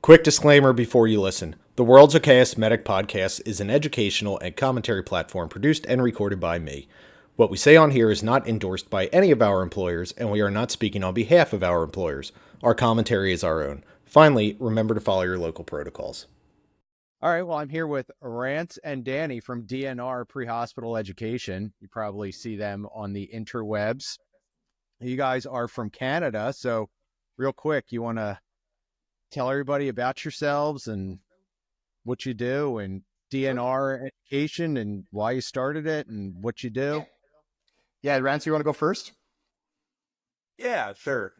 Quick disclaimer before you listen. The World's Okayest Medic Podcast is an educational and commentary platform produced and recorded by me. What we say on here is not endorsed by any of our employers, and we are not speaking on behalf of our employers. Our commentary is our own. Finally, remember to follow your local protocols. All right, well, I'm here with Rance and Danny from DnR Prehospital Education. You probably see them on the interwebs. You guys are from Canada, so real quick, you want to tell everybody about yourselves and what you do and DnR Education and why you started it and what you do? Yeah, Rance, you want to go first? Yeah, sure.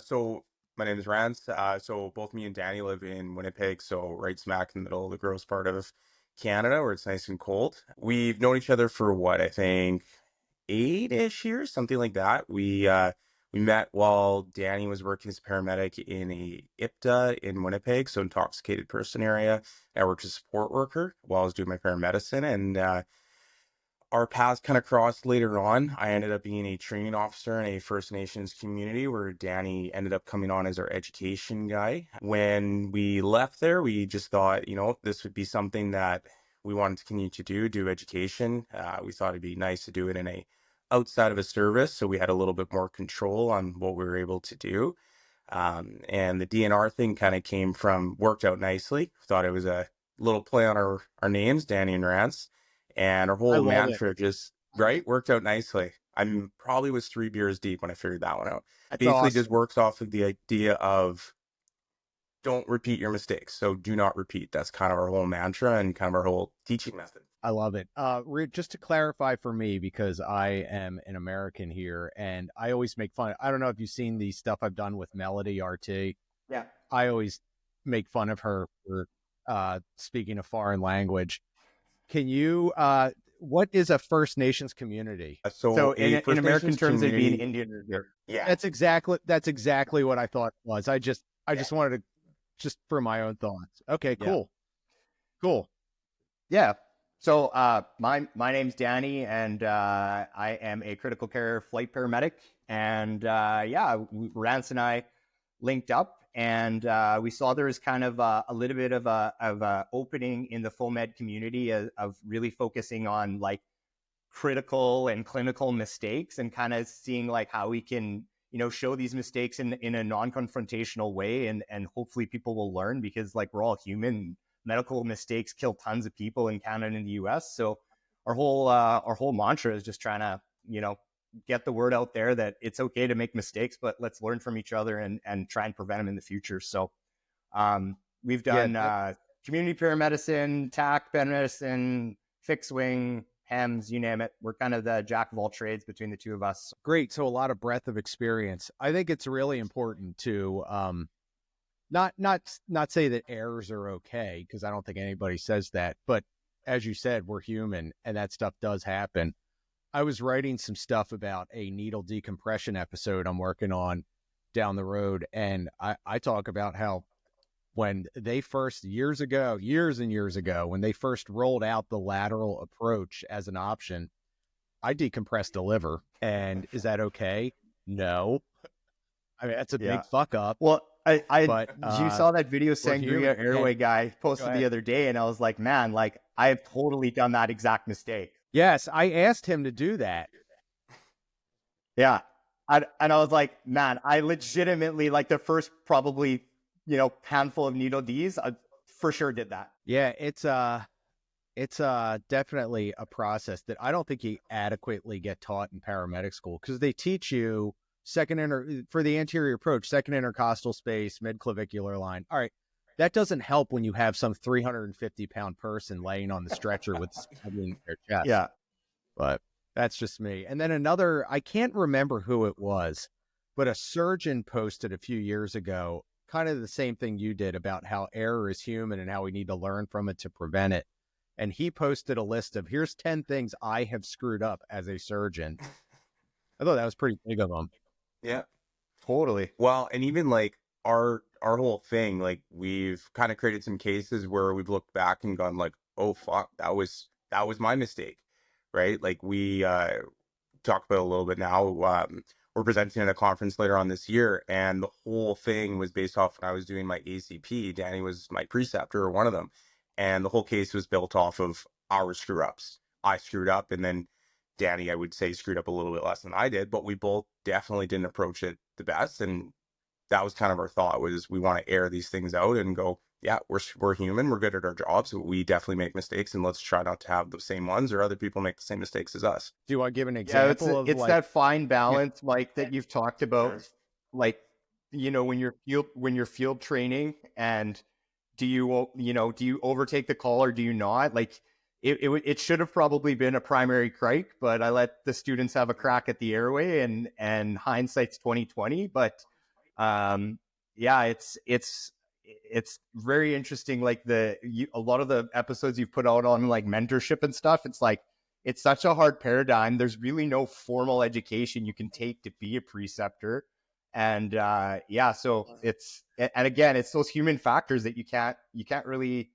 So my name is Rance. So both me and Danny live in Winnipeg, so right smack in the middle of the gross part of Canada where it's nice and cold. We've known each other for what, I think 8-ish years, something like that. We met while Danny was working as a paramedic in a IPTA in Winnipeg, so intoxicated person area. I worked as a support worker while I was doing my paramedicine, and our paths kind of crossed later on. I ended up being a training officer in a First Nations community where Danny ended up coming on as our education guy. When we left there, we just thought, this would be something that we wanted to continue to do education. We thought it'd be nice to do it in a outside of a service, so we had a little bit more control on what we were able to do. And the DnR thing kind of worked out nicely. Thought it was a little play on our names, Danny and Rance. And our whole mantra just worked out nicely. I'm probably was 3 beers deep when I figured that one out. That's Basically awesome. just works off of the idea of don't repeat your mistakes. So do not repeat. That's kind of our whole mantra and kind of our whole teaching method. I love it. Just to clarify for me, because I am an American here and I always make fun. I don't know if you've seen the stuff I've done with Melody RT. Yeah. I always make fun of her for speaking a foreign language. Can you, what is a First Nations community? So in First American Nations terms, it'd be an community- Indian. Yeah. That's exactly what I thought it was. I just wanted to, just for my own thoughts. Okay, cool. Cool. Yeah. So my name's Danny, and I am a critical care flight paramedic. And Rance and I linked up, and we saw there was kind of a little bit of a opening in the full med community of really focusing on like critical and clinical mistakes, and kind of seeing like how we can show these mistakes in a non-confrontational way, and hopefully people will learn, because like we're all human. Medical mistakes kill tons of people in Canada and the US. So our whole mantra is just trying to, get the word out there that it's okay to make mistakes, but let's learn from each other and try and prevent them in the future. So we've done community paramedicine, TAC medicine, fixed wing, HEMS, you name it. We're kind of the jack of all trades between the two of us. Great. So a lot of breadth of experience. I think it's really important to not say that errors are okay, because I don't think anybody says that. But as you said, we're human and that stuff does happen. I was writing some stuff about a needle decompression episode I'm working on down the road. And I talk about how when they first, years and years ago, when they first rolled out the lateral approach as an option, I decompressed the liver. And is that okay? No. I mean, that's a big fuck up. Well, you saw that video Sangria Airway guy posted the other day, and I was like, man, like I have totally done that exact mistake. Yes, I asked him to do that. Yeah. And I was like, man, I legitimately, like the first probably, handful of needle Ds, I for sure did that. Yeah, it's definitely a process that I don't think you adequately get taught in paramedic school, because they teach you for the anterior approach, second intercostal space, mid-clavicular line. All right. That doesn't help when you have some 350-pound person laying on the stretcher with something in their chest. Yeah. But that's just me. And then I can't remember who it was, but a surgeon posted a few years ago, kind of the same thing you did, about how error is human and how we need to learn from it to prevent it. And he posted a list of, here's 10 things I have screwed up as a surgeon. I thought that was pretty big of them. Yeah, totally. Well, and even like our whole thing, like we've kind of created some cases where we've looked back and gone like, oh fuck, that was my mistake, right? Like we talk about a little bit now. we're presenting at a conference later on this year, and the whole thing was based off when I was doing my ACP. Danny was my preceptor, or one of them, and the whole case was built off of our screw ups. I screwed up, and then Danny, I would say, screwed up a little bit less than I did, but we both definitely didn't approach it the best. And that was kind of our thought, was we want to air these things out and go, yeah, we're human, we're good at our jobs, we definitely make mistakes, and let's try not to have the same ones, or other people make the same mistakes as us. Do you want to give an Yeah, example of it's like, that fine balance, Mike, that you've talked about. Like, when you're field training, and do you overtake the call or do you not? Like, it should have probably been a primary crike, but I let the students have a crack at the airway, and hindsight's 2020. But yeah, it's very interesting. Like a lot of the episodes you've put out on like mentorship and stuff, it's like, it's such a hard paradigm. There's really no formal education you can take to be a preceptor. And yeah, so and again, it's those human factors that you can't really,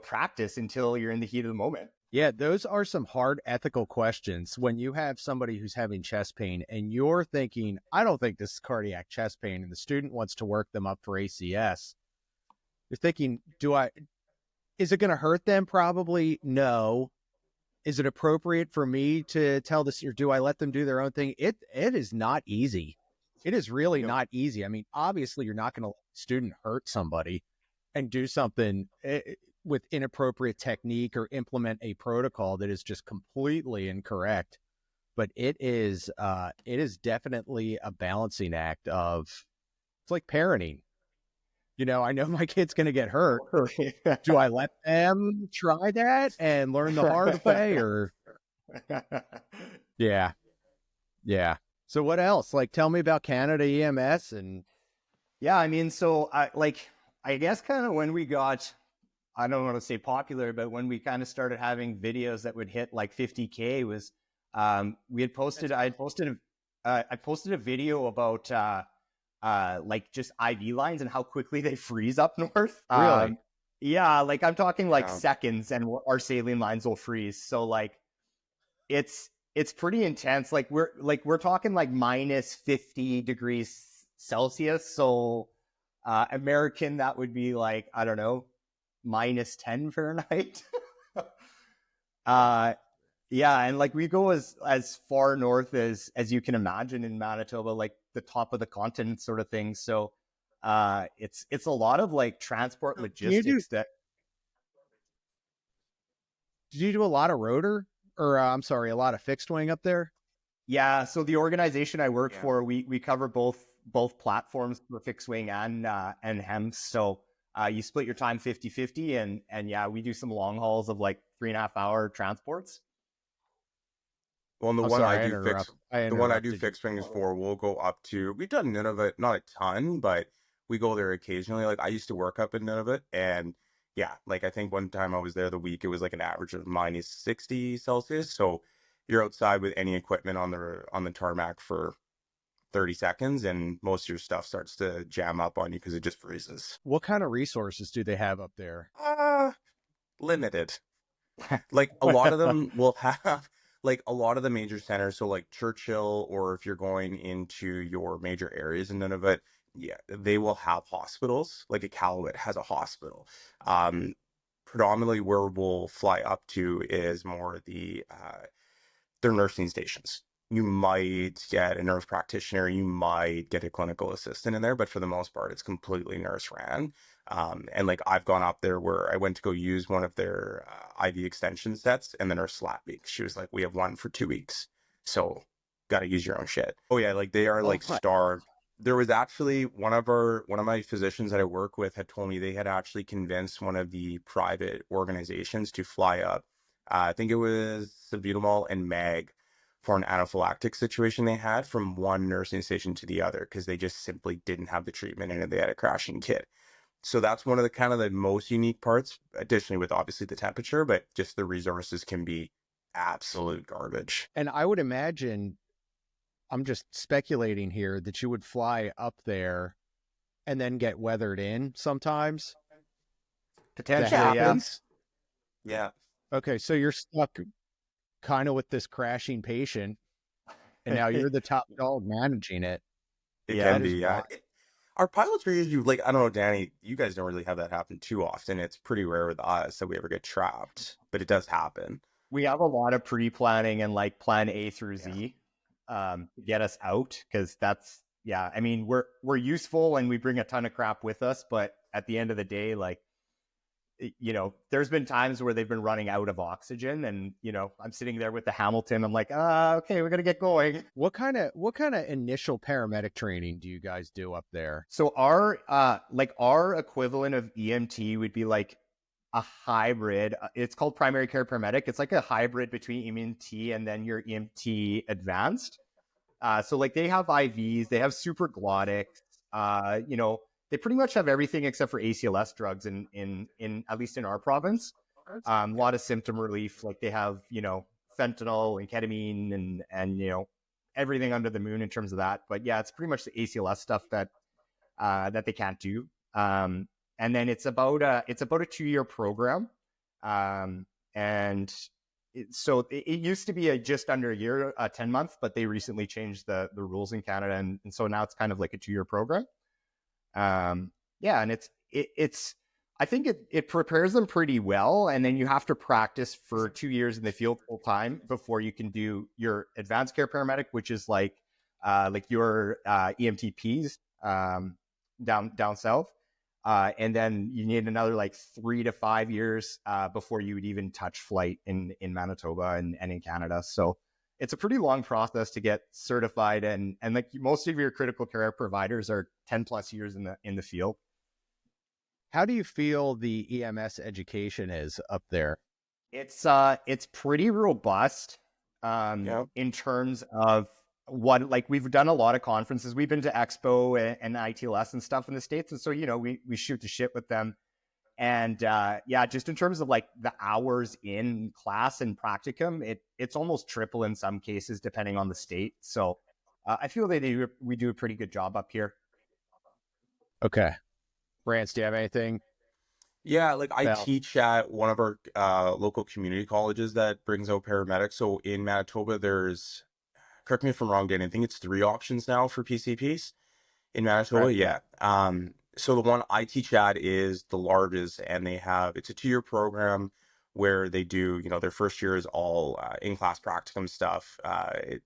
practice until you're in the heat of the moment. yeah, those are some hard ethical questions when you have somebody who's having chest pain and you're thinking, I don't think this is cardiac chest pain, and the student wants to work them up for ACS. You're thinking, is it going to hurt them? Probably no. Is it appropriate for me to tell this, or do I let them do their own thing? It is not easy. It is really not easy. I mean, obviously you're not going to let a student hurt somebody and do something with inappropriate technique or implement a protocol that is just completely incorrect. But it is definitely a balancing act it's like parenting. I know my kid's going to get hurt. Do I let them try that and learn the hard way, or? Yeah. So what else? Like, tell me about Canada EMS. And yeah, I mean, so I guess kind of when we got, I don't want to say popular, but when we kind of started having videos that would hit like 50K was, I posted a video about like just IV lines and how quickly they freeze up north. Really? Yeah, like I'm talking like seconds, and our saline lines will freeze. So like it's pretty intense. Like we're talking like minus 50 degrees Celsius. So American, that would be like, I don't know, minus 10 Fahrenheit. Yeah, and like we go as far north as you can imagine in Manitoba, like the top of the continent sort of thing. So it's a lot of like transport logistics. Did you do a lot of rotor, or I'm sorry, a lot of fixed wing up there? Yeah, so the organization I work for, we cover both platforms for fixed wing and HEMS. So you split your time 50-50, and yeah, we do some long hauls of like 3.5 hour transports. Well, the one I do fixed wings for, we'll go up to, we've done Nunavut, not a ton, but we go there occasionally. Like I used to work up in Nunavut, and yeah, like I think one time I was there the week, it was like an average of minus 60 Celsius. So you're outside with any equipment on the tarmac for 30 seconds, and most of your stuff starts to jam up on you because it just freezes. What kind of resources do they have up there? Limited. Like a lot of them will have, like a lot of the major centers, so like Churchill, or if you're going into your major areas in Nunavut, yeah, they will have hospitals. Like Iqaluit has a hospital. Predominantly where we'll fly up to is more their nursing stations. You might get a nurse practitioner, you might get a clinical assistant in there, but for the most part, it's completely nurse ran. And like I've gone up there where I went to go use one of their IV extension sets, and the nurse slapped me. She was like, "We have one for 2 weeks, so got to use your own shit." Oh yeah, like they are like starved. There was actually one of my physicians that I work with had told me they had actually convinced one of the private organizations to fly up. I think it was Salbutamol and Mag, for an anaphylactic situation they had, from one nursing station to the other, because they just simply didn't have the treatment and they had a crashing kit. So that's one of the kind of the most unique parts, additionally with obviously the temperature, but just the resources can be absolute garbage. And I would imagine, I'm just speculating here, that you would fly up there and then get weathered in sometimes. Potentially, yeah. Yeah. Okay, so you're stuck kind of with this crashing patient, and now you're the top dog managing it. It Yeah, can that be, is yeah. wild. Our pilots are usually like, I don't know, Danny, you guys don't really have that happen too often. It's pretty rare with us that we ever get trapped, but it does happen. We have a lot of pre-planning and like plan A through Z to get us out, because that's, yeah, I mean, we're useful and we bring a ton of crap with us, but at the end of the day, like, you know, there's been times where they've been running out of oxygen, and you know, I'm sitting there with the Hamilton, I'm like, okay, we're gonna get going. What kind of initial paramedic training do you guys do up there? So our equivalent of EMT would be like a hybrid. It's called primary care paramedic. It's like a hybrid between EMT and then your EMT advanced. So like they have IVs, they have supraglottics, you know, they pretty much have everything except for ACLS drugs in at least in our province. A lot of symptom relief, like they have, you know, fentanyl and ketamine and you know, everything under the moon in terms of that. But yeah, it's pretty much the ACLS stuff that that they can't do. And then it's about a 2-year program. And it used to be just under a year, 10 months, but they recently changed the rules in Canada. And so now it's kind of like a 2-year program. Yeah. And it's, I think it prepares them pretty well. And then you have to practice for 2 years in the field full time before you can do your advanced care paramedic, which is like your EMTPs down south. And then you need another like 3 to 5 years before you would even touch flight in Manitoba and in Canada. So it's a pretty long process to get certified. And like most of your critical care providers are 10 plus years in the field. How do you feel the EMS education is up there? It's pretty robust in terms of what, like, we've done a lot of conferences. We've been to Expo and ITLS and stuff in the States. And so, you know, we shoot the shit with them. And yeah, just in terms of like the hours in class and practicum, it's almost triple in some cases, depending on the state. So I feel we do a pretty good job up here. Okay. Rance, do you have anything? Yeah, like I Val? teach at one of our local community colleges that brings out paramedics. So in Manitoba, there's, correct me if I'm wrong, Danny, I think it's 3 options now for PCPs in Manitoba. Correct. Yeah. So the one I teach at is the largest, and it's a 2-year program where they do, you know, their first year is all in-class practicum stuff.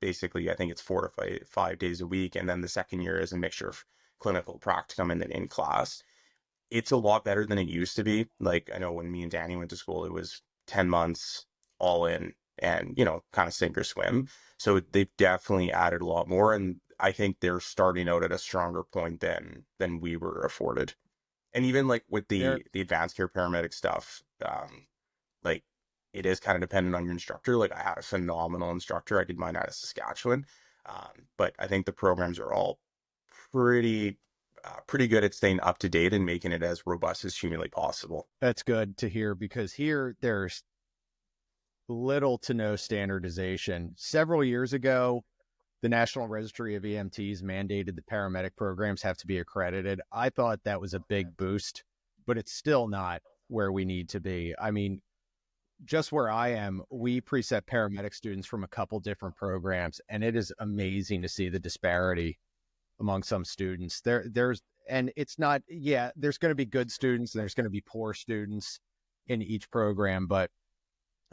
Basically, I think it's 4 to 5 days a week. And then the second year is a mixture of clinical practicum and then in class. It's a lot better than it used to be. Like, I know when me and Danny went to school, it was 10 months all in and, you know, kind of sink or swim. So they've definitely added a lot more. And I think they're starting out at a stronger point than we were afforded. And even like with the advanced care paramedic stuff, like it is kind of dependent on your instructor. Like I had a phenomenal instructor. I did mine out of Saskatchewan. But I think the programs are all pretty good at staying up to date and making it as robust as humanly possible. That's good to hear, because here there's little to no standardization. Several years ago, the National Registry of EMTs mandated the paramedic programs have to be accredited. I thought that was a big boost, but it's still not where we need to be. I mean, just where I am, we preset paramedic students from a couple different programs, and it is amazing to see the disparity among some students. And it's not, yeah, there's going to be good students and there's going to be poor students in each program, but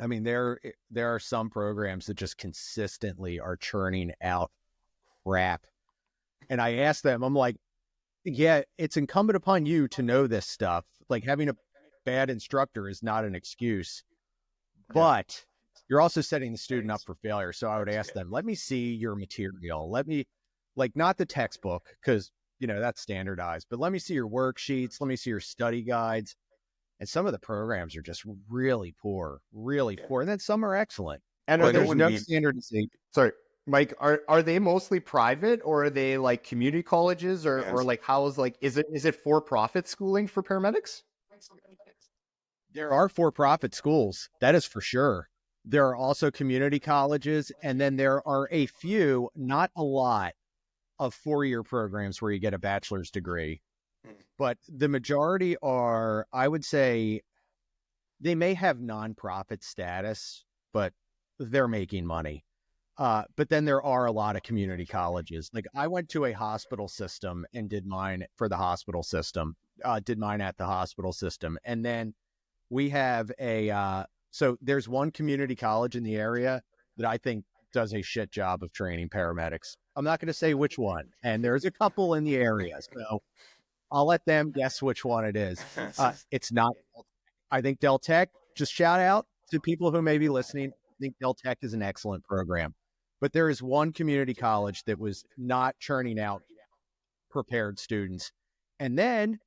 I mean, there are some programs that just consistently are churning out crap. And I asked them, I'm like, yeah, it's incumbent upon you to know this stuff. Like, having a bad instructor is not an excuse, but you're also setting the student up for failure. So I would ask them, let me see your material. Let me, like, not the textbook, because, you know, that's standardized, but let me see your worksheets. Let me see your study guides. And some of the programs are just really poor. And then some are excellent. And But there's no be standardization. Sorry, Mike, are they mostly private, or are they like community colleges, or like how's, like, is it for-profit schooling for paramedics? There are for-profit schools, that is for sure. There are also community colleges, and then there are a few, not a lot, of 4-year programs where you get a bachelor's degree. But the majority are, I would say, they may have nonprofit status, but they're making money. But then there are a lot of community colleges. Like I went to a hospital system and did mine for the hospital system, did mine at the hospital system. And then we have so there's one community college in the area that I think does a shit job of training paramedics. I'm not going to say which one. And there's a couple in the area. So I'll let them guess which one it is. It's not, I think Del Tech, just shout out to people who may be listening. I think Del Tech is an excellent program. But there is one community college that was not churning out prepared students. And then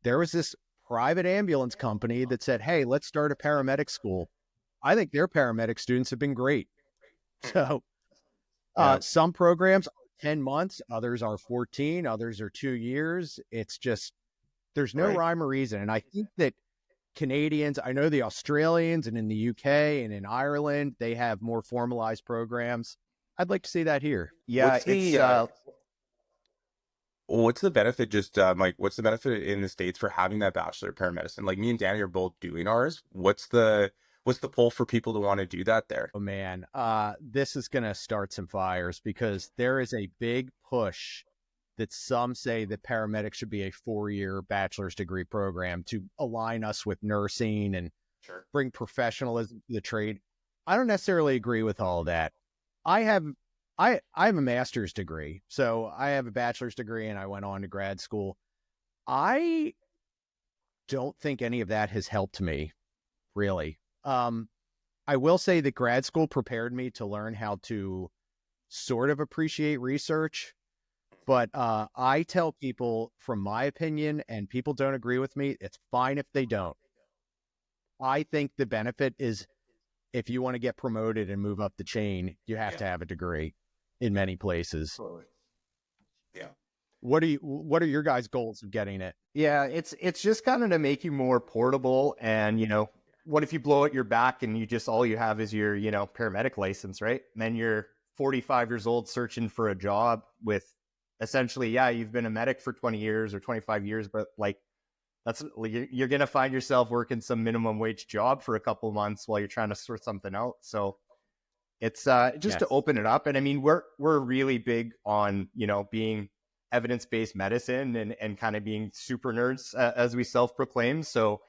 there was this private ambulance company that said, hey, let's start a paramedic school. I think their paramedic students have been great. So some programs are 10 months, others are 14, others are 2 years. It's just, there's no rhyme or reason. And I think that Canadians, I know the Australians and in the UK and in Ireland, they have more formalized programs. I'd like to see that here. Yeah, what's the benefit, just Mike, what's the benefit in the States for having that Bachelor of Paramedicine? Like me and Danny are both doing ours. What's the pull for people to want to do that there? Oh man, this is going to start some fires because there is a big push that some say that paramedics should be a 4-year bachelor's degree program to align us with nursing and bring professionalism to the trade. I don't necessarily agree with all of that. I have a master's degree, so I have a bachelor's degree and I went on to grad school. I don't think any of that has helped me, really. I will say that grad school prepared me to learn how to sort of appreciate research, but I tell people, from my opinion, and people don't agree with me, it's fine if they don't. I think the benefit is if you want to get promoted and move up the chain, you have to have a degree in many places. Totally. Yeah. What are your guys' goals of getting it? Yeah, it's just kind of to make you more portable. And, what if you blow out your back and all you have is your, paramedic license, right? And then you're 45 years old searching for a job with essentially, you've been a medic for 20 years or 25 years, but like, you're going to find yourself working some minimum wage job for a couple of months while you're trying to sort something out. So it's just to open it up. And I mean, we're really big on, being evidence-based medicine and kind of being super nerds as we self-proclaim. So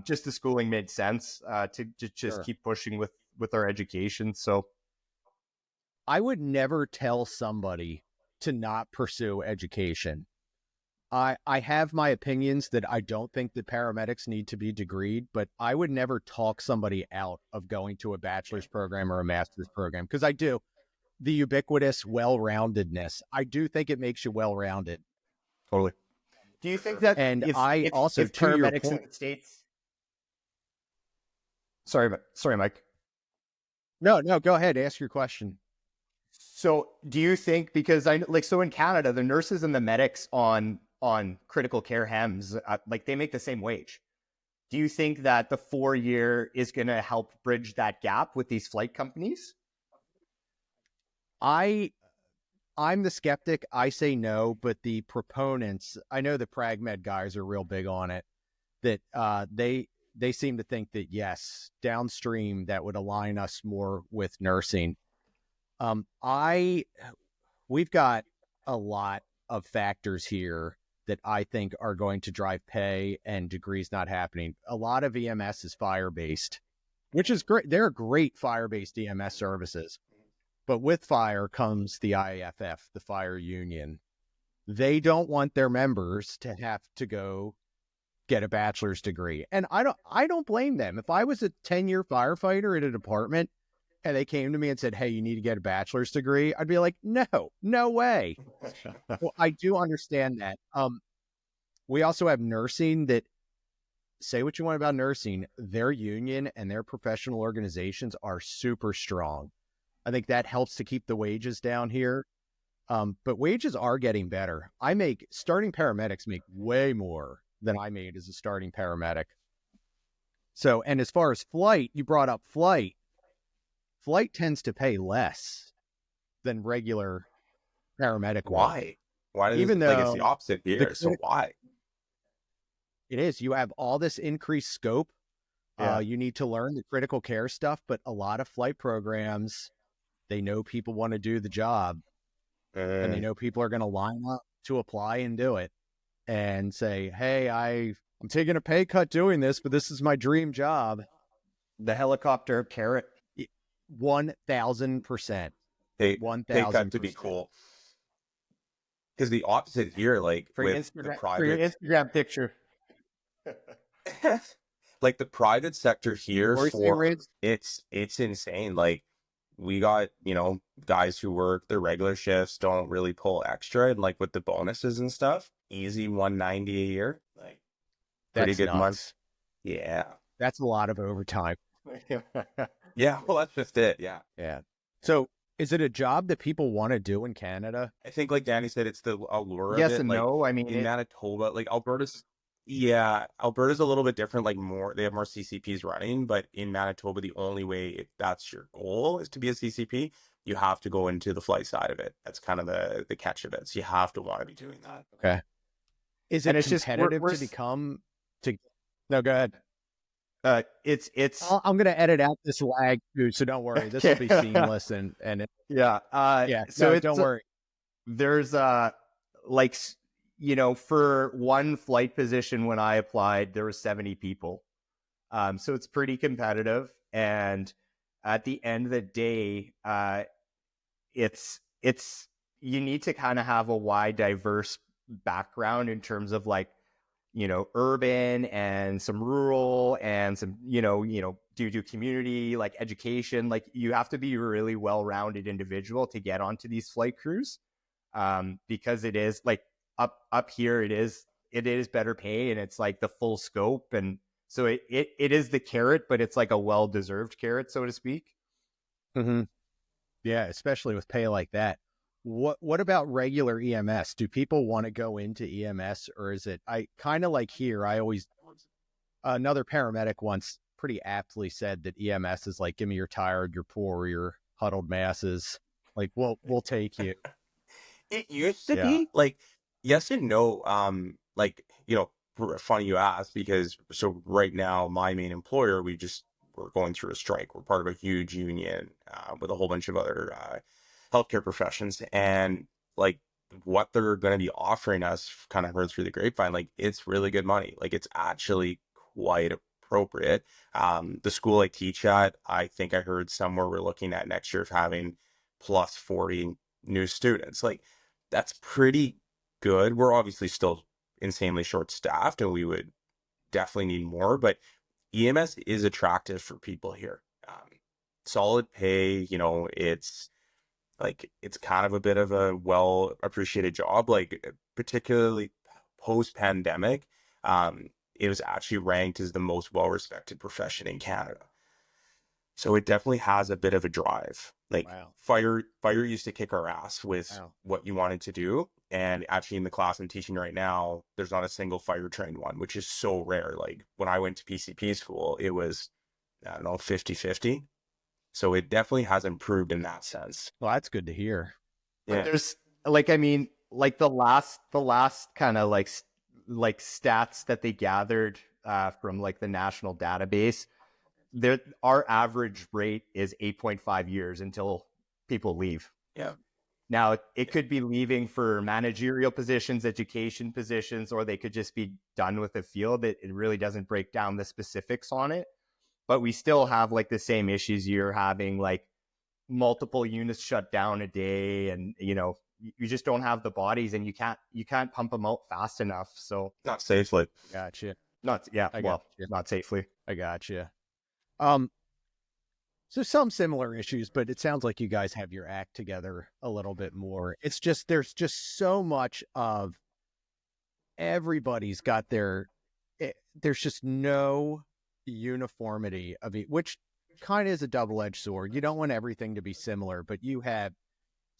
just the schooling made sense to just keep pushing with our education. So I would never tell somebody to not pursue education. I have my opinions that I don't think that paramedics need to be degreed, but I would never talk somebody out of going to a bachelor's program or a master's program, because I do. The ubiquitous well-roundedness, I do think it makes you well-rounded. Totally. Do you think that, and if paramedics in the States... Sorry, Mike. No, go ahead. Ask your question. So do you think, because so in Canada, the nurses and the medics on critical care HEMS, they make the same wage. Do you think that the 4-year is going to help bridge that gap with these flight companies? I'm the skeptic. I say no, but the proponents, I know the PragMed guys are real big on it, that they seem to think that yes, downstream that would align us more with nursing. We've got a lot of factors here that I think are going to drive pay and degrees not happening. A lot of EMS is fire-based, which is great. They're great fire-based EMS services. But with fire comes the IAFF, the fire union. They don't want their members to have to go get a bachelor's degree. And I don't blame them. If I was a 10-year firefighter at a department and they came to me and said, hey, you need to get a bachelor's degree, I'd be like, no way. Well, I do understand that. We also have nursing that, say what you want about nursing, their union and their professional organizations are super strong. I think that helps to keep the wages down here. But wages are getting better. Starting paramedics make way more than I made as a starting paramedic. So, and as far as flight, you brought up flight. Flight tends to pay less than regular paramedic. Why? Why? Even though it's the opposite here. So why? It is. You have all this increased scope. You need to learn the critical care stuff, but a lot of flight programs They know people want to do the job, and they know people are going to line up to apply and do it and say, hey, I'm taking a pay cut doing this, but this is my dream job. The helicopter carrot. 1,000%. Pay 1,000% cut to be cool. Because the opposite here, like For with your the Instagram, private, for your Instagram picture. like the private sector here, Or say, Riz? it's insane. Like we got, guys who work their regular shifts, don't really pull extra, and like with the bonuses and stuff, easy 190 a year, like pretty That's good nuts. month. Yeah. That's a lot of overtime. Yeah, well, that's just it. Yeah. Yeah. So is it a job that people want to do in Canada? I think, like Danny said, it's the allure Yes of it. and Like, no. I mean, in Manitoba, like Alberta's a little bit different. Like they have more CCPs running, but in Manitoba, the only way, if that's your goal, is to be a CCP, you have to go into the flight side of it. That's kind of the catch of it. So you have to want to be doing that. Okay. Is And it it's just, competitive we're to become to? No, go ahead. it's I'm going to edit out this lag too, so don't worry. This will be seamless and yeah. yeah. So No, don't worry. There's like, for one flight position when I applied, there were 70 people. So it's pretty competitive. And at the end of the day, it's you need to kind of have a wide, diverse background in terms of like, urban and some rural and some, do community, like education. Like you have to be a really well-rounded individual to get onto these flight crews. Because it is like up here, it is better pay, and it's like the full scope. And so it is the carrot, but it's like a well-deserved carrot, so to speak. Mm-hmm. Yeah, especially with pay like that. What about regular EMS? Do people want to go into EMS, or is it, I kind of like here, another paramedic once pretty aptly said that EMS is like, give me your tired, your poor, your huddled masses. Like, we'll take you. It used to be like yes and no. Like, funny you asked, because so right now my main employer, we're going through a strike. We're part of a huge union with a whole bunch of other healthcare professions, and like what they're going to be offering us, kind of heard through the grapevine, like it's really good money. Like it's actually quite appropriate. The school I teach at, I think I heard somewhere we're looking at next year of having plus 40 new students. Like that's pretty good. We're obviously still insanely short staffed, and we would definitely need more, but EMS is attractive for people here. Solid pay, it's kind of a bit of a well appreciated job, like particularly post pandemic. It was actually ranked as the most well respected profession in Canada. So it definitely has a bit of a drive. Like Wow. fire used to kick our ass with what you wanted to do. And actually in the class I'm teaching right now, there's not a single fire trained one, which is so rare. Like when I went to PCP school, it was, I don't know, 50-50. So it definitely has improved in that sense. Well, that's good to hear. Yeah. But there's like, I mean, like the last kind of like stats that they gathered from like the national database, our average rate is 8.5 years until people leave. Yeah. Now it could be leaving for managerial positions, education positions, or they could just be done with the field. It really doesn't break down the specifics on it, but we still have like the same issues you're having, like multiple units shut down a day, and you just don't have the bodies, and you can't pump them out fast enough. So not safely. Gotcha. Not safely. I gotcha. So some similar issues, but it sounds like you guys have your act together a little bit more. It's just, there's just so much of everybody's got there's just no uniformity of it, which kind of is a double-edged sword. You don't want everything to be similar, but you have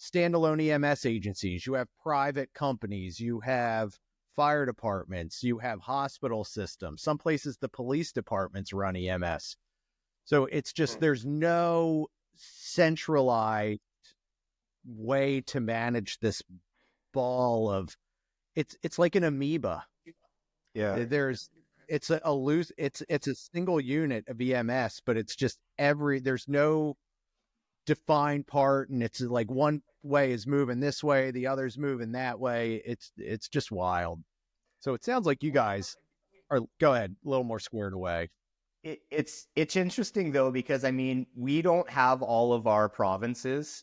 standalone EMS agencies, you have private companies, you have fire departments, you have hospital systems. Some places the police departments run EMS. So it's just, there's no centralized way to manage this ball of, it's like an amoeba. Yeah. It's a single unit of EMS, but it's just there's no defined part, and it's like one way is moving this way, the other's moving that way. It's just wild. So it sounds like you guys are, go ahead, a little more squared away. It's interesting though, because I mean, we don't have all of our provinces,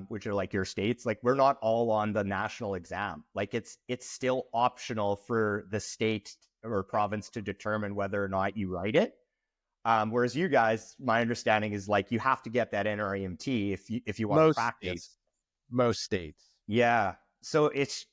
which are like your states. Like we're not all on the national exam. Like it's still optional for the state or province to determine whether or not you write it. Whereas you guys, my understanding is like you have to get that NREMT if you want to practice. Most states. Yeah. So it's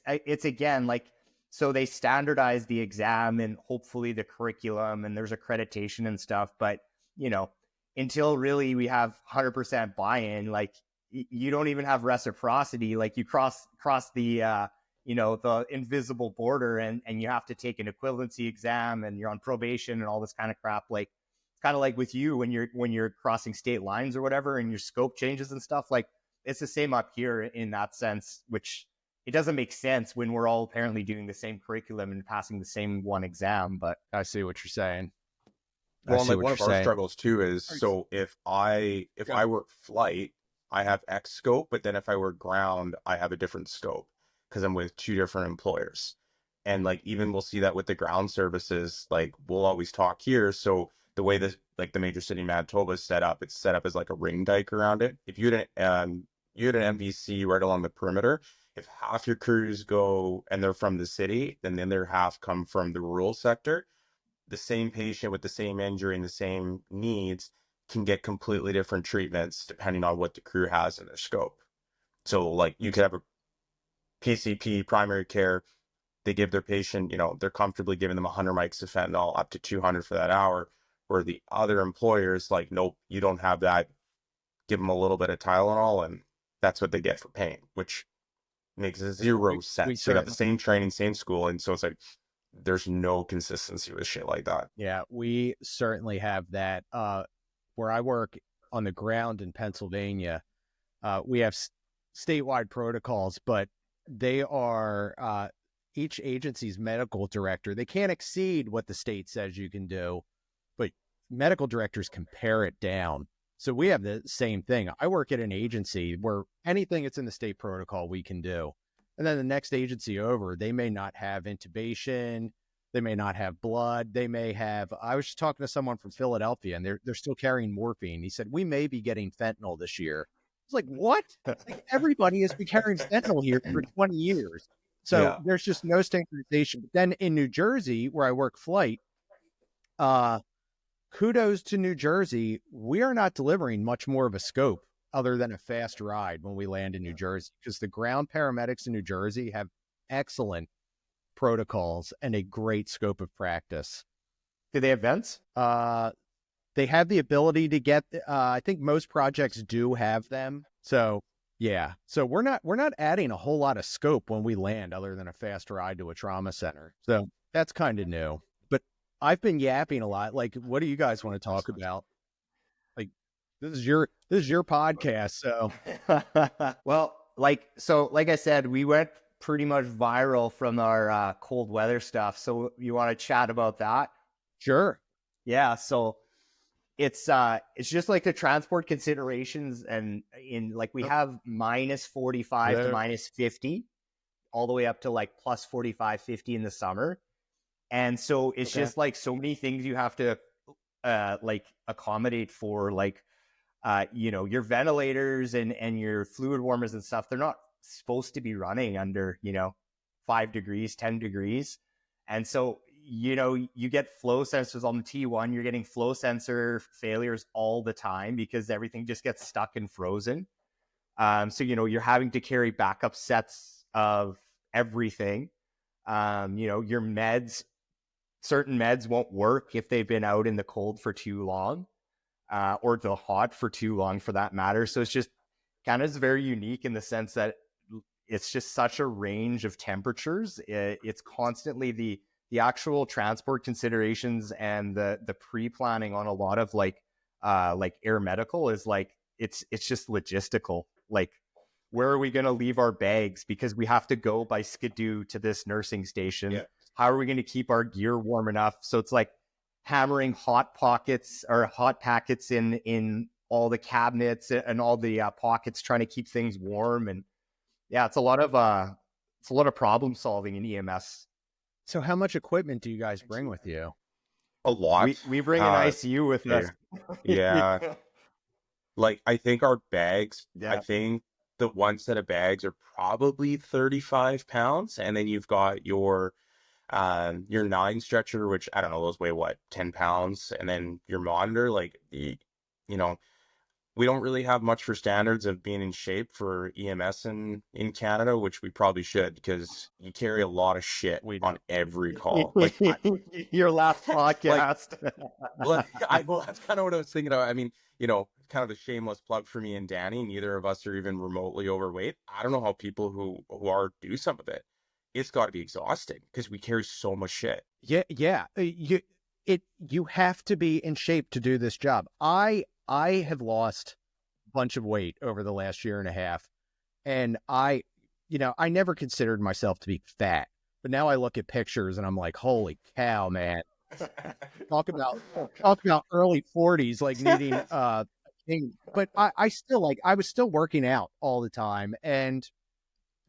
again like, so they standardize the exam and hopefully the curriculum, and there's accreditation and stuff. But, you know, until really we have 100% buy-in, like you don't even have reciprocity. Like you cross the, the invisible border, and you have to take an equivalency exam, and you're on probation and all this kind of crap. Like it's kind of like with you when you're crossing state lines or whatever, and your scope changes and stuff. Like it's the same up here in that sense, which it doesn't make sense when we're all apparently doing the same curriculum and passing the same one exam. But I see what you're saying. Well, like one of our struggles too is, so if I work flight, I have X scope, but then if I work ground, I have a different scope because I'm with two different employers. And like even we'll see that with the ground services, like we'll always talk here. So the way this, like the major city Manitoba is set up, it's set up as like a ring dike around it. If you had an MVC right along the perimeter, if half your crews go and they're from the city, then the other half come from the rural sector, the same patient with the same injury and the same needs can get completely different treatments depending on what the crew has in their scope. So like you could have a PCP, primary care, they give their patient, they're comfortably giving them 100 mics of fentanyl, up to 200 for that hour, where the other employers like, nope, you don't have that. Give them a little bit of Tylenol and that's what they get for pain, which makes zero sense. They got the same training, same school. And so it's like, there's no consistency with shit like that. Yeah, we certainly have that. Where I work on the ground in Pennsylvania, we have statewide protocols, but they are each agency's medical director. They can't exceed what the state says you can do, but medical directors can pare it down. So we have the same thing. I work at an agency where anything that's in the state protocol we can do. And then the next agency over, they may not have intubation, they may not have blood, they may have, I was just talking to someone from Philadelphia and they're still carrying morphine. He said, we may be getting fentanyl this year. It's like, what? Like, everybody has been carrying fentanyl here for 20 years. So there's just no standardization. But then in New Jersey, where I work flight, kudos to New Jersey. We are not delivering much more of a scope other than a fast ride when we land in New Jersey, because the ground paramedics in New Jersey have excellent protocols and a great scope of practice. Do they have vents? They have the ability to get, I think most projects do have them. So yeah. So we're not adding a whole lot of scope when we land other than a fast ride to a trauma center. So that's kind of new. But I've been yapping a lot. Like, what do you guys want to talk about? Like, this is your podcast. So well, like I said, we went pretty much viral from our cold weather stuff. So you want to chat about that? Sure. Yeah. So it's just like the transport considerations, and in like we have minus 45 to minus 50 all the way up to like plus 45, 50 in the summer. And so it's just like so many things you have to like accommodate for, like your ventilators and your fluid warmers and stuff. They're not supposed to be running under 5 degrees, 10 degrees. And so you get flow sensors on the T1. You're getting flow sensor failures all the time because everything just gets stuck and frozen. So you're having to carry backup sets of everything. Your meds, certain meds won't work if they've been out in the cold for too long, or the hot for too long for that matter. So it's just kind of very unique in the sense that it's just such a range of temperatures. It's constantly the actual transport considerations and the pre-planning on a lot of like air medical is like, it's just logistical. Like, where are we going to leave our bags? Because we have to go by Skidoo to this nursing station. Yeah. How are we going to keep our gear warm enough? So it's like hammering hot pockets or hot packets in all the cabinets and all the pockets trying to keep things warm. And yeah, it's a lot of problem solving in EMS. So how much equipment do you guys bring with you? A lot. We bring an ICU with us. Yeah. Like, I think our bags, I Yeah. think the one set of bags are probably 35 pounds. And then you've got your 9 stretcher, which I don't know, those weigh what, 10 pounds. And then your monitor, like, you know, we don't really have much for standards of being in shape for EMS in Canada, which we probably should, because you carry a lot of shit on every call. Like, Your last podcast. well, that's kind of what I was thinking of. I mean, kind of a shameless plug for me and Danny. Neither of us are even remotely overweight. I don't know how people who are do some of it. It's got to be exhausting because we carry so much shit. Yeah. You have to be in shape to do this job. I have lost a bunch of weight over the last year and a half, and I never considered myself to be fat, but now I look at pictures and I'm like, holy cow, man! Talk about early 40s, like needing thing. But I still I was still working out all the time, and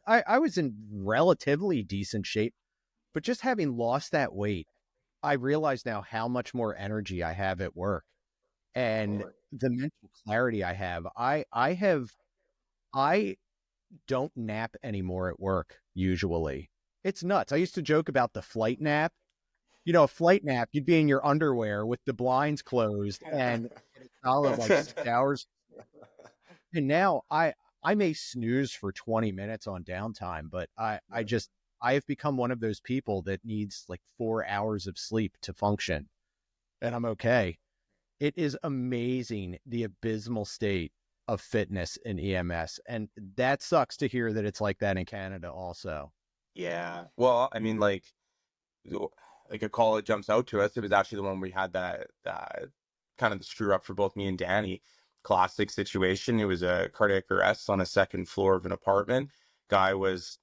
I was in relatively decent shape. But just having lost that weight, I realize now how much more energy I have at work and the mental clarity I have. I don't nap anymore at work usually. It's nuts. I used to joke about the flight nap. A flight nap, you'd be in your underwear with the blinds closed and a solid like 6 hours. And now I may snooze for 20 minutes on downtime, but I have become one of those people that needs like 4 hours of sleep to function, and I'm okay. It is amazing the abysmal state of fitness in EMS, and that sucks to hear that it's like that in Canada also. Yeah. Well, I mean, like a call that jumps out to us. It was actually the one we had that kind of the screw up for both me and Danny. Classic situation. It was a cardiac arrest on a second floor of an apartment. Guy was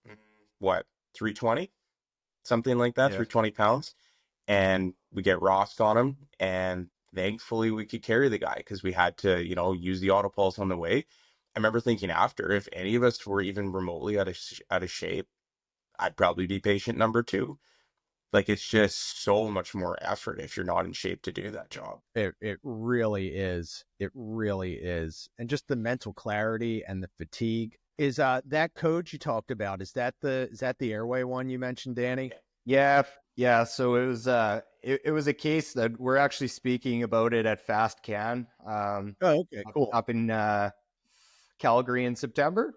what, 320, something like that, 320 pounds. And we get Rost on him, and thankfully we could carry the guy because we had to, use the auto pulse on the way. I remember thinking after, if any of us were even remotely out of shape, I'd probably be patient number 2. Like, it's just so much more effort if you're not in shape to do that job. It really is. It really is. And just the mental clarity and the fatigue. Is that code you talked about, is that the airway one you mentioned, Danny? Yeah. So it was a case that we're actually speaking about it at Fast Can. Okay, cool. Up in Calgary in September.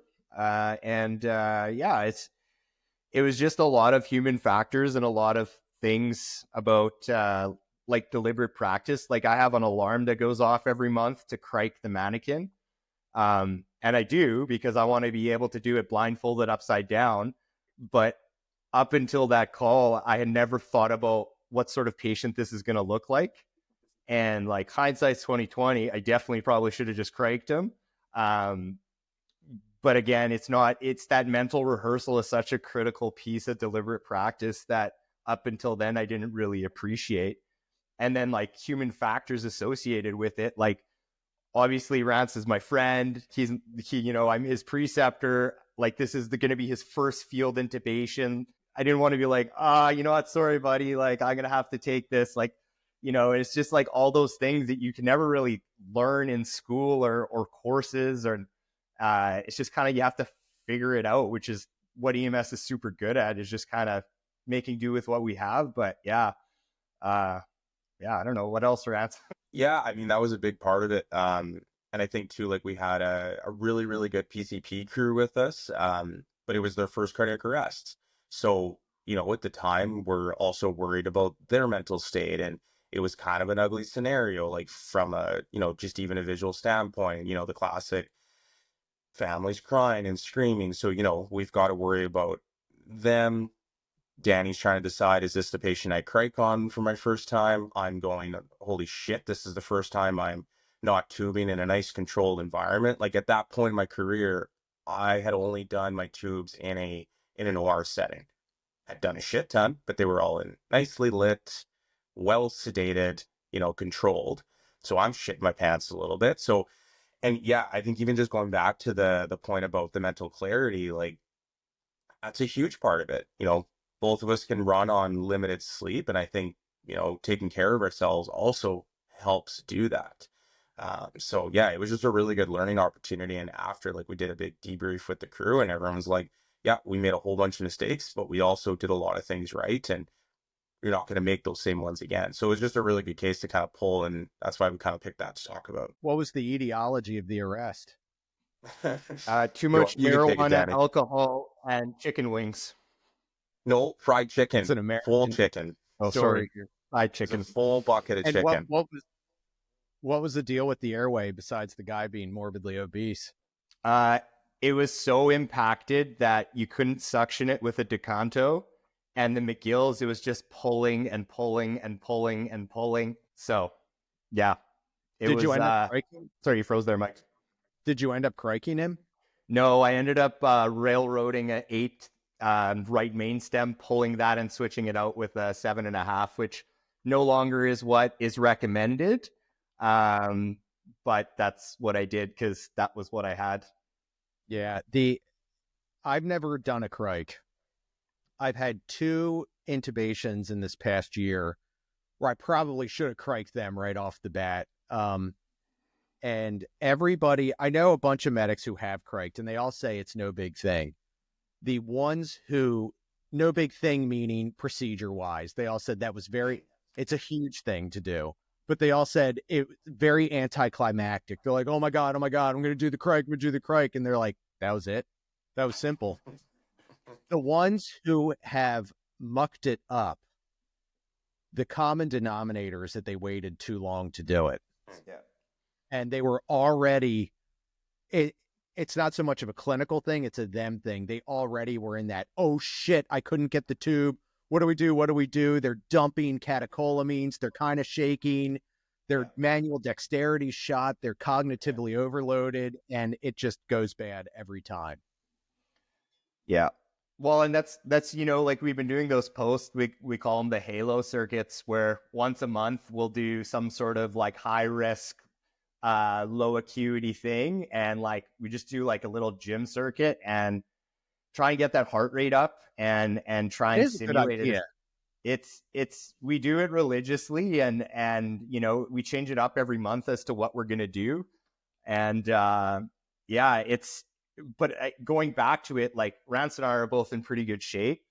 It was just a lot of human factors and a lot of things about like deliberate practice. Like, I have an alarm that goes off every month to crike the mannequin. And I do because I want to be able to do it blindfolded upside down. But up until that call, I had never thought about what sort of patient this is going to look like. And like, hindsight's 2020, I definitely probably should have just criked him. But again, it's that mental rehearsal is such a critical piece of deliberate practice that up until then I didn't really appreciate. And then like human factors associated with it, like obviously Rance is my friend. I'm his preceptor. Like, this is going to be his first field intubation. I didn't want to be like, you know what? Sorry, buddy. Like, I'm going to have to take this. Like, it's just like all those things that you can never really learn in school or courses, or it's just kind of, you have to figure it out, which is what EMS is super good at, is just kind of making do with what we have. But I don't know what else, Rance. Yeah, I mean, that was a big part of it. And I think too, like, we had a really, really good PCP crew with us, but it was their first cardiac arrest. So, at the time, we're also worried about their mental state. And it was kind of an ugly scenario, like from a, just even a visual standpoint, the classic families crying and screaming. So, we've got to worry about them. Danny's trying to decide, is this the patient I crike on for my first time? I'm going, holy shit, this is the first time I'm not tubing in a nice controlled environment. Like, at that point in my career, I had only done my tubes in an OR setting. I'd done a shit ton, but they were all in nicely lit, well sedated, controlled. So I'm shitting my pants a little bit. So And yeah, I think even just going back to the point about the mental clarity, like that's a huge part of it. Both of us can run on limited sleep, and I think, taking care of ourselves also helps do that. So yeah, it was just a really good learning opportunity. And after, like, we did a big debrief with the crew, and everyone was like, yeah, we made a whole bunch of mistakes, but we also did a lot of things right, and you're not going to make those same ones again. So it was just a really good case to kind of pull, and that's why we kind of picked that to talk about. What was the etiology of the arrest? Too much You can take it, marijuana, Danny. alcohol, and chicken wings. No, fried chicken, It's an full American. chicken. Oh, Sorry, sorry. fried It's a chicken. full bucket of And chicken. what was the deal with the airway besides the guy being morbidly obese? Uh, it was so impacted that you couldn't suction it with a decanto, and the McGill's, it was just pulling and pulling and pulling and pulling. So, yeah, Did you end up criking? Sorry, you froze there, Mike. Did you end up criking him? No, I ended up railroading a 8 right main stem, pulling that and switching it out with a 7.5, which no longer is what is recommended. But that's what I did because that was what I had. Yeah, I've never done a crike. I've had 2 intubations in this past year where I probably should have criked them right off the bat. And everybody, I know a bunch of medics who have criked, and they all say it's no big thing. The ones who, no big thing meaning procedure-wise, they all said that was it's a huge thing to do. But they all said it was very anticlimactic. They're like, oh my God, I'm going to do the crike, I'm going to do the crike. And they're like, that was it. That was simple. The ones who have mucked it up, the common denominator is that they waited too long to do it. Yeah. And they were already, it's not so much of a clinical thing, it's a them thing. They already were in that, oh shit, I couldn't get the tube. What do we do? What do we do? They're dumping catecholamines. They're kind of shaking. Their manual dexterity shot. They're cognitively overloaded, and it just goes bad every time. Yeah. Well, and that's like we've been doing those posts. We call them the Halo circuits, where once a month we'll do some sort of like high risk, low acuity thing, and like we just do like a little gym circuit and try and get that heart rate up and try and simulate it. It's we do it religiously, and we change it up every month as to what we're gonna do, and but going back to it, like Rance and I are both in pretty good shape,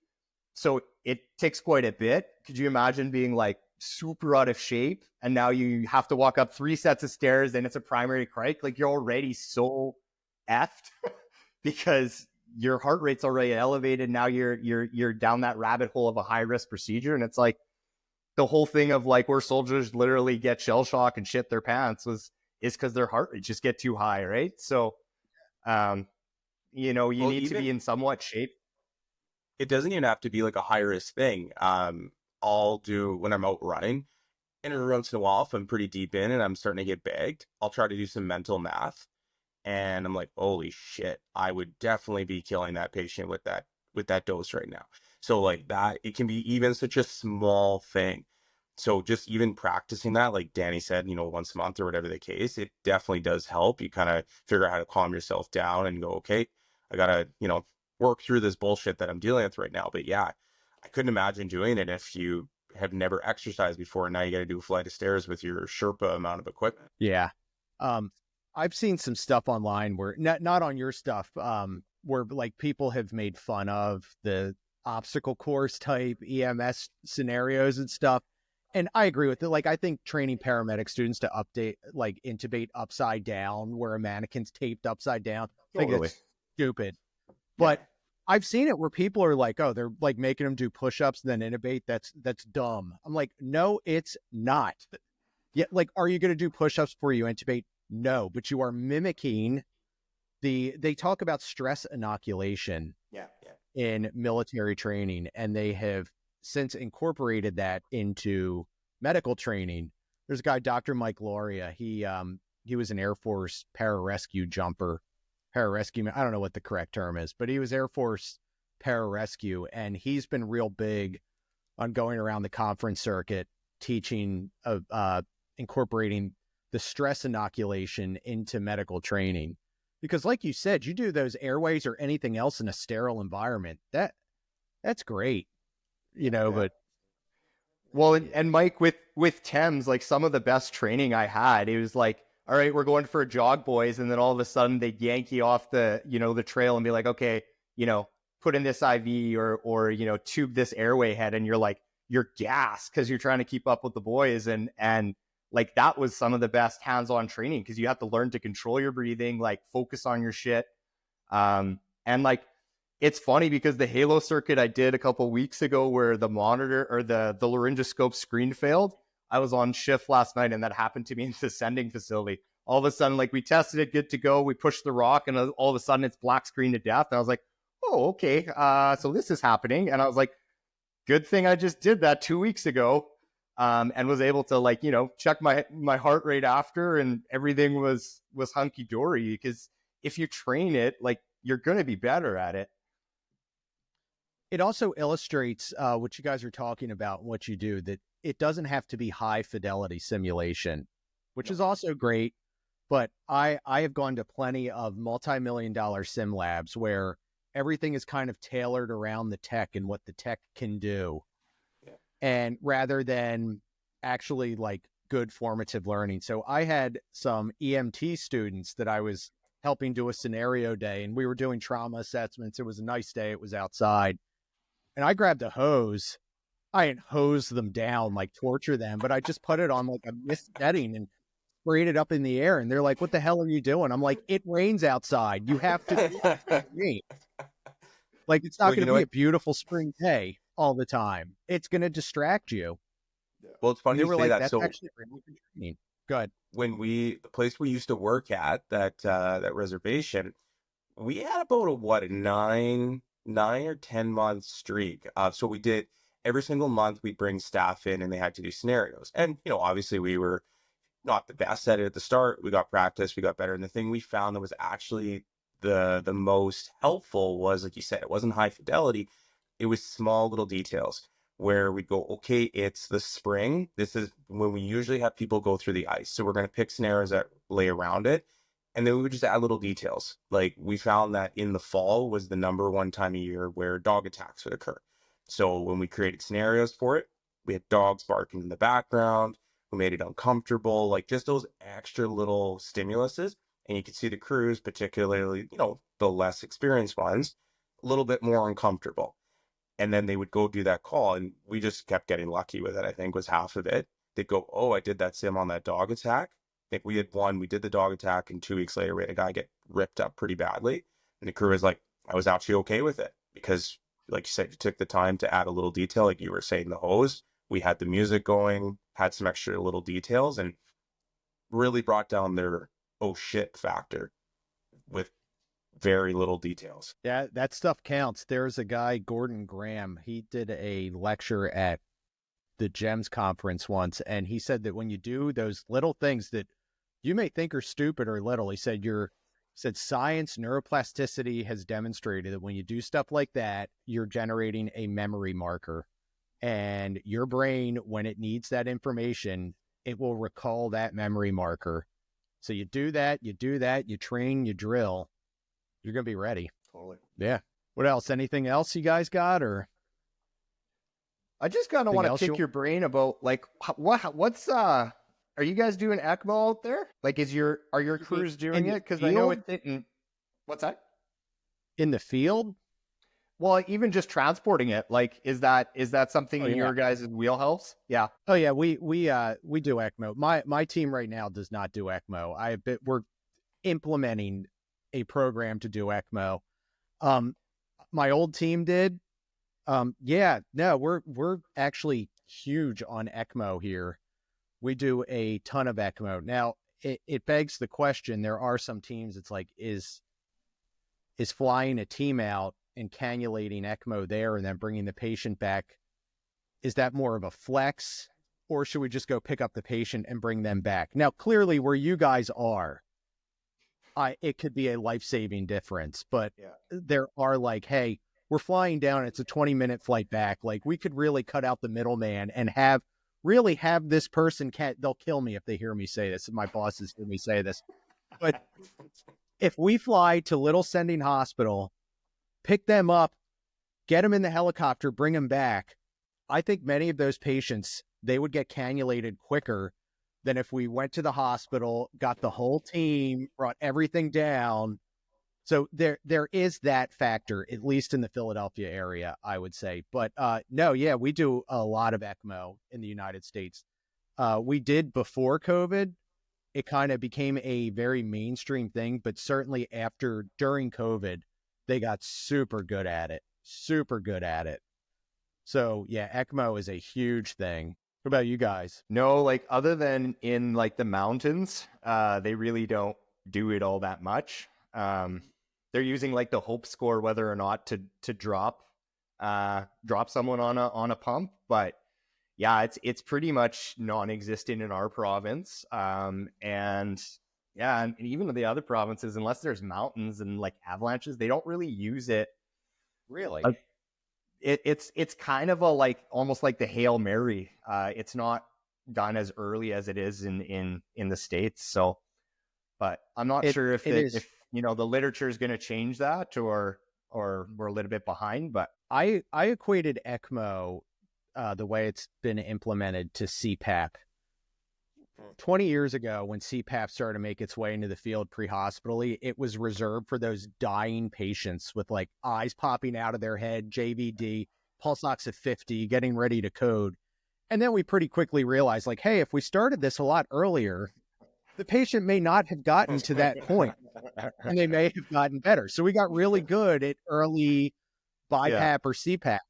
so it takes quite a bit. Could you imagine being like super out of shape and now you have to walk up 3 sets of stairs and it's a primary crike? Like, you're already so effed because your heart rate's already elevated. Now you're down that rabbit hole of a high risk procedure, and it's like the whole thing of like where soldiers literally get shell shock and shit their pants is because their heart rate just get too high, right? So you need to be in somewhat shape. It doesn't even have to be like a high risk thing. I'll do when I'm out running, and every once in a while, if I'm pretty deep in and I'm starting to get bagged, I'll try to do some mental math. And I'm like, holy shit, I would definitely be killing that patient with that dose right now. So like that, it can be even such a small thing. So just even practicing that, like Danny said, once a month or whatever the case, it definitely does help. You kind of figure out how to calm yourself down and go, okay, I gotta, work through this bullshit that I'm dealing with right now. But yeah, I couldn't imagine doing it if you have never exercised before. And now you got to do a flight of stairs with your Sherpa amount of equipment. Yeah. I've seen some stuff online where not on your stuff, where like people have made fun of the obstacle course type EMS scenarios and stuff. And I agree with it. Like, I think training paramedic students to intubate upside down where a mannequin's taped upside down, I think it's stupid. But I've seen it where people are like, oh, they're like making them do push-ups and then intubate. That's dumb. I'm like, no, it's not. Yeah, like, are you going to do push-ups before you intubate? No, but you are mimicking they talk about stress inoculation in military training, and they have since incorporated that into medical training. There's a guy, Dr. Mike Loria. He was an Air Force pararescue jumper. Pararescue, I don't know what the correct term is, but he was Air Force pararescue, and he's been real big on going around the conference circuit teaching incorporating the stress inoculation into medical training. Because like you said, you do those airways or anything else in a sterile environment. That's great, but Well, and Mike, with Thames, like some of the best training I had, it was like, all right, we're going for a jog, boys, and then all of a sudden they yank you off the trail and be like, okay, put in this IV or tube this airway head, and you're gassed because you're trying to keep up with the boys, and like that was some of the best hands-on training because you have to learn to control your breathing, like focus on your shit, and like. It's funny because the Halo circuit I did a couple of weeks ago where the monitor or the laryngoscope screen failed, I was on shift last night and that happened to me in the sending facility. All of a sudden, like we tested it, good to go. We pushed the rock and all of a sudden it's black screen to death. And I was like, oh, okay. So this is happening. And I was like, good thing I just did that 2 weeks ago and was able to check my heart rate after and everything was hunky dory because if you train it, like you're going to be better at it. It also illustrates what you guys are talking about, what you do, that it doesn't have to be high fidelity simulation, which is also great. But I have gone to plenty of multi-million-dollar sim labs where everything is kind of tailored around the tech and what the tech can do. Yeah. And rather than actually like good formative learning. So I had some EMT students that I was helping do a scenario day and we were doing trauma assessments. It was a nice day. It was outside. And I grabbed a hose. I didn't hose them down, like torture them, but I just put it on like a mist netting and sprayed it up in the air. And they're like, what the hell are you doing? I'm like, it rains outside. You have to rain. Like, it's not going to be a beautiful spring day all the time. It's going to distract you. Well, it's funny you say that. That's so actually really good training. Go ahead. When the place we used to work at, that reservation, we had about a 9 or 10 month streak. So we did every single month we'd bring staff in and they had to do scenarios. And, obviously we were not the best at it at the start. We got practice, we got better. And the thing we found that was actually the most helpful was, like you said, it wasn't high fidelity. It was small little details where we'd go, okay, it's the spring. This is when we usually have people go through the ice. So we're going to pick scenarios that lay around it. And then we would just add little details. Like we found that in the fall was the number one time a year where dog attacks would occur. So when we created scenarios for it, we had dogs barking in the background. We made it uncomfortable, like just those extra little stimuluses. And you could see the crews, particularly, the less experienced ones, a little bit more uncomfortable. And then they would go do that call. And we just kept getting lucky with it, I think was half of it. They'd go, oh, I did that sim on that dog attack. I think we did the dog attack, and 2 weeks later, we had a guy get ripped up pretty badly. And the crew was like, I was actually okay with it because, like you said, you took the time to add a little detail, like you were saying, the hose. We had the music going, had some extra little details, and really brought down their oh shit factor with very little details. Yeah, that stuff counts. There's a guy, Gordon Graham. He did a lecture at the GEMS conference once, and he said that when you do those little things that you may think are stupid or little, he said science, neuroplasticity has demonstrated that when you do stuff like that, you're generating a memory marker, and your brain, when it needs that information, it will recall that memory marker. So you do that, you train, you drill, you're going to be ready. Totally. Yeah. What else? Anything else you guys got? Or I just kind of want to pick your brain about like what's are you guys doing ECMO out there? Like are your crews doing it? Because I know it's what's that? In the field? Well, even just transporting it, like is that something in your guys' wheelhouse? Yeah. Oh yeah, we do ECMO. My team right now does not do ECMO. We're implementing a program to do ECMO. My old team did. We're actually huge on ECMO here. We do a ton of ECMO. Now, it begs the question, there are some teams, it's like, is flying a team out and cannulating ECMO there and then bringing the patient back, is that more of a flex, or should we just go pick up the patient and bring them back? Now, clearly where you guys are, it could be a life-saving difference, but there are like, hey, we're flying down, it's a 20-minute flight back. Like we could really cut out the middleman and have really have this person they'll kill me if they hear me say this, if my bosses hear me say this. But if we fly to Little Sending Hospital, pick them up, get them in the helicopter, bring them back, I think many of those patients, they would get cannulated quicker than if we went to the hospital, got the whole team, brought everything down. So there is that factor, at least in the Philadelphia area, I would say. But no, yeah, we do a lot of ECMO in the United States. We did before COVID. It kind of became a very mainstream thing, but certainly during COVID, they got super good at it. So yeah, ECMO is a huge thing. What about you guys? No, like other than in like the mountains, they really don't do it all that much. They're using like the hope score whether or not to drop someone on a pump, but yeah, it's pretty much non-existent in our province. And yeah, and even in the other provinces, unless there's mountains and like avalanches, they don't really use it. Really? It's kind of a like almost like the Hail Mary. It's not done as early as it is in the States. So, but I'm not sure if the literature is going to change that or we're a little bit behind. But I equated ECMO the way it's been implemented to CPAP. 20 years ago, when CPAP started to make its way into the field pre-hospitally, it was reserved for those dying patients with like eyes popping out of their head, JVD, pulse ox at 50, getting ready to code. And then we pretty quickly realized, like, hey, if we started this a lot earlier, the patient may not have gotten to that point, and they may have gotten better. So we got really good at early BiPAP or CPAP.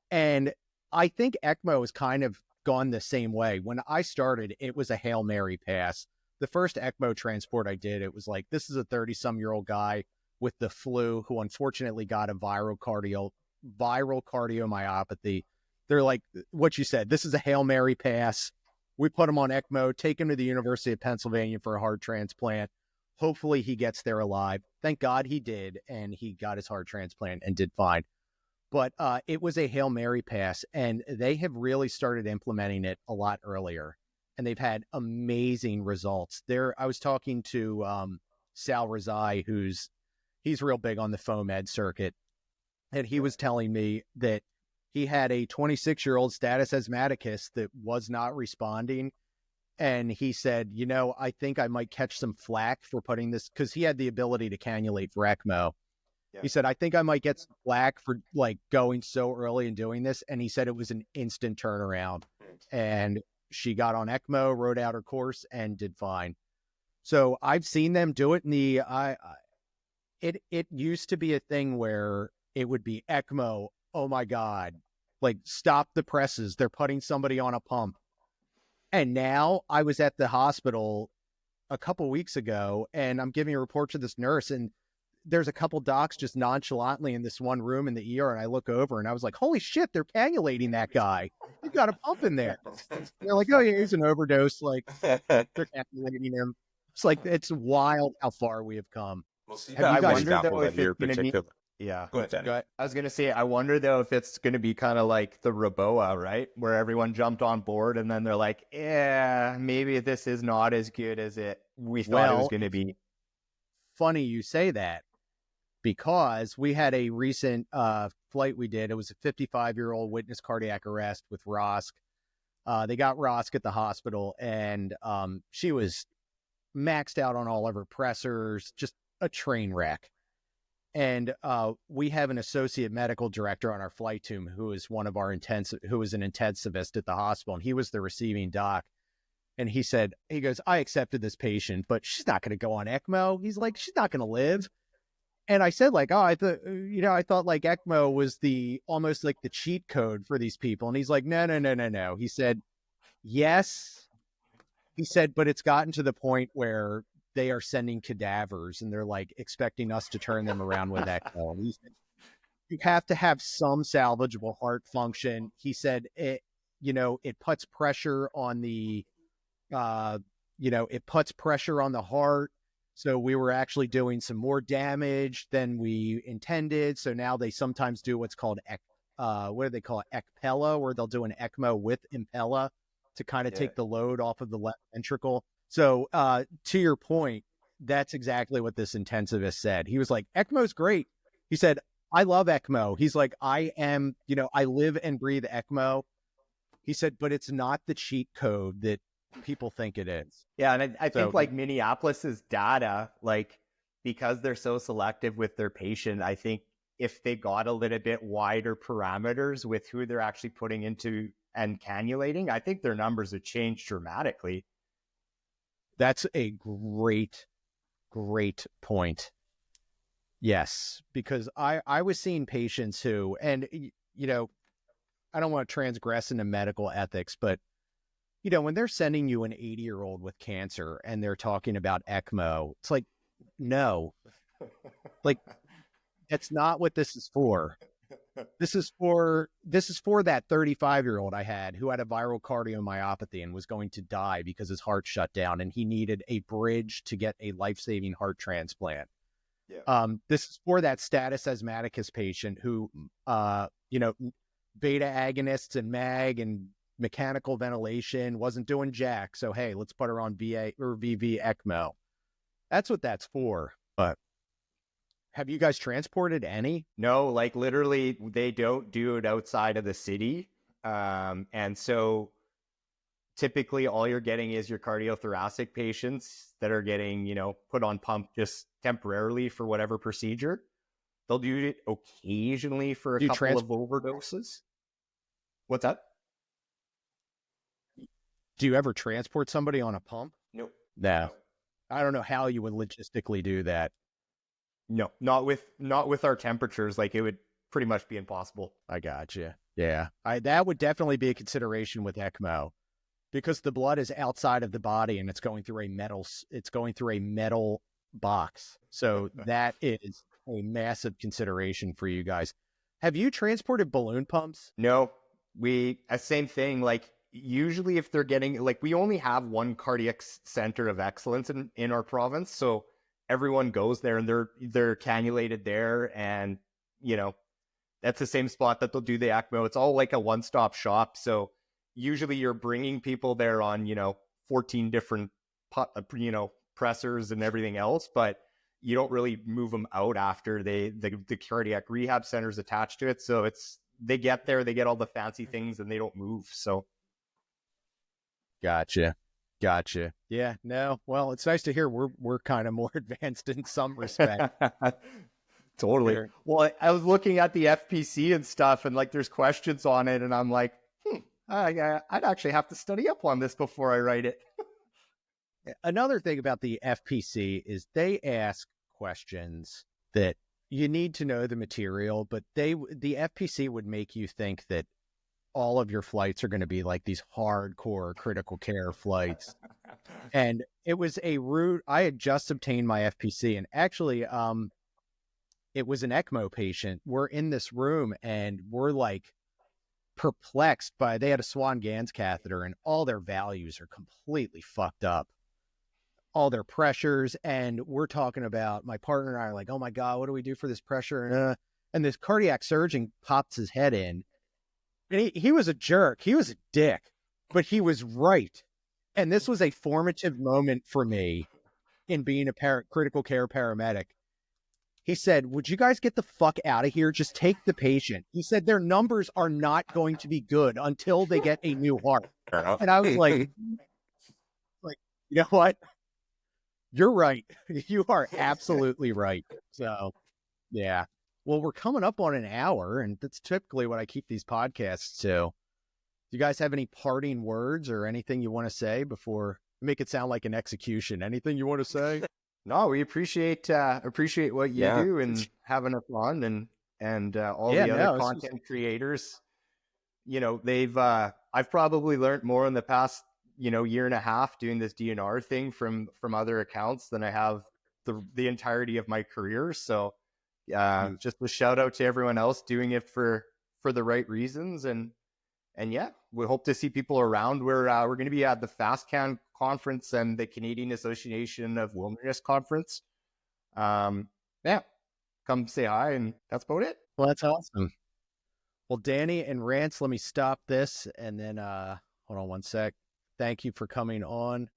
And I think ECMO has kind of gone the same way. When I started, it was a Hail Mary pass. The first ECMO transport I did, it was like, this is a 30-some-year-old guy with the flu who unfortunately got a viral cardiomyopathy. They're like, what you said, this is a Hail Mary pass. We put him on ECMO, take him to the University of Pennsylvania for a heart transplant. Hopefully he gets there alive. Thank God he did, and he got his heart transplant and did fine. But it was a Hail Mary pass, and they have really started implementing it a lot earlier, and they've had amazing results. I was talking to Sal Razai, he's real big on the foam ed circuit, and he was telling me that he had a 26-year-old status asthmaticus that was not responding, and he said, I think I might catch some flack for putting this, because he had the ability to cannulate for ECMO. He said, I think I might get some flack for like going so early and doing this. And he said it was an instant turnaround. And she got on ECMO, wrote out her course, and did fine. So I've seen them do it. It used to be a thing where it would be ECMO. Oh my God, like stop the presses. They're putting somebody on a pump. And now I was at the hospital a couple weeks ago, and I'm giving a report to this nurse, and there's a couple docs just nonchalantly in this one room in the ER, and I look over and I was like, holy shit, they're cannulating that guy. They've got a pump in there. They're like, oh yeah, he's an overdose. Like they're cannulating him. It's like, it's wild how far we have come. We'll see. I wonder though if if it's it's going to be... Yeah. Go ahead, Danny. I was going to say, I wonder though if it's going to be kind of like the Roboa, right? Where everyone jumped on board and then they're like, yeah, maybe this is not as good as we thought it was going to be. Funny you say that, because we had a recent flight we did. It was a 55-year-old witness cardiac arrest with ROSC. They got ROSC at the hospital, and she was maxed out on all of her pressors, just a train wreck. And we have an associate medical director on our flight team who is an intensivist at the hospital, and he was the receiving doc. And he goes, I accepted this patient, but she's not going to go on ECMO. He's like, she's not going to live. And I said, like, I thought like ECMO was almost like the cheat code for these people. And he's like, no. He said, yes. He said, but it's gotten to the point where they are sending cadavers and they're like expecting us to turn them around with ECMO. And he said, you have to have some salvageable heart function. He said, it puts pressure on it puts pressure on the heart. So we were actually doing some more damage than we intended. So now they sometimes do what's called, what do they call it? ECPella, where they'll do an ECMO with Impella to kind of Yeah. take the load off of the left ventricle. So to your point, that's exactly what this intensivist said. He was like, ECMO's great. He said, I love ECMO. He's like, I live and breathe ECMO. He said, but it's not the cheat code that people think it is. Yeah, and I think like Minneapolis's data, like because they're so selective with their patient, I think if they got a little bit wider parameters with who they're actually putting into and cannulating, I think their numbers would change dramatically. That's a great point. Yes, because I was seeing patients who, and I don't want to transgress into medical ethics, but when they're sending you an 80-year-old with cancer and they're talking about ECMO, it's like, no, like that's not what this is for. This is for that 35-year-old I had who had a viral cardiomyopathy and was going to die because his heart shut down and he needed a bridge to get a life-saving heart transplant. Yeah. This is for that status asthmaticus patient who, beta agonists and MAG and mechanical ventilation wasn't doing jack. So, hey, let's put her on VA or VV ECMO. That's what that's for. But have you guys transported any? No, like literally they don't do it outside of the city. And so typically all you're getting is your cardiothoracic patients that are getting, put on pump just temporarily for whatever procedure. They'll do it occasionally for a couple of overdoses. What's that? Do you ever transport somebody on a pump? Nope. No. I don't know how you would logistically do that. No, not with our temperatures. Like it would pretty much be impossible. I gotcha. Yeah. That would definitely be a consideration with ECMO because the blood is outside of the body and it's going through a metal box. So that is a massive consideration for you guys. Have you transported balloon pumps? No, same thing. Like usually if they're getting, like we only have one cardiac center of excellence in our province. So everyone goes there and they're cannulated there. And, that's the same spot that they'll do the ECMO. It's all like a one-stop shop. So usually you're bringing people there on, 14 different, pressors and everything else, but you don't really move them out after the cardiac rehab center's attached to it. So they get there, they get all the fancy things and they don't move. So. Gotcha. Yeah, no. Well, it's nice to hear we're kind of more advanced in some respect. Totally. Sure. Well, I was looking at the FPC and stuff and like there's questions on it and I'm like, I'd actually have to study up on this before I write it. Another thing about the FPC is they ask questions that you need to know the material, but the FPC would make you think that all of your flights are going to be like these hardcore critical care flights. And it was I had just obtained my FPC and actually, it was an ECMO patient. We're in this room and we're like perplexed they had a Swan-Ganz catheter and all their values are completely fucked up. All their pressures. And we're talking about, my partner and I are like, oh my God, what do we do for this pressure? And this cardiac surgeon pops his head in. And he was a jerk. He was a dick, but he was right. And this was a formative moment for me in being a critical care paramedic. He said, would you guys get the fuck out of here? Just take the patient. He said, their numbers are not going to be good until they get a new heart. And I was like, you know what? You're right. You are absolutely right. So, yeah. Well, we're coming up on an hour, and that's typically what I keep these podcasts to. Do you guys have any parting words or anything you want to say before make it sound like an execution? Anything you want to say? No, we appreciate what you do and having us on and all the other content creators. I've probably learned more in the past, year and a half doing this DnR thing from other accounts than I have the entirety of my career. So just a shout out to everyone else doing it for the right reasons. And yeah, we hope to see people around. We're going to be at the FastCan conference and the Canadian Association of Wilderness conference. Yeah, come say hi, and that's about it. Well, that's awesome. Well, Danny and Rance, let me stop this, and then hold on one sec. thank you for coming on.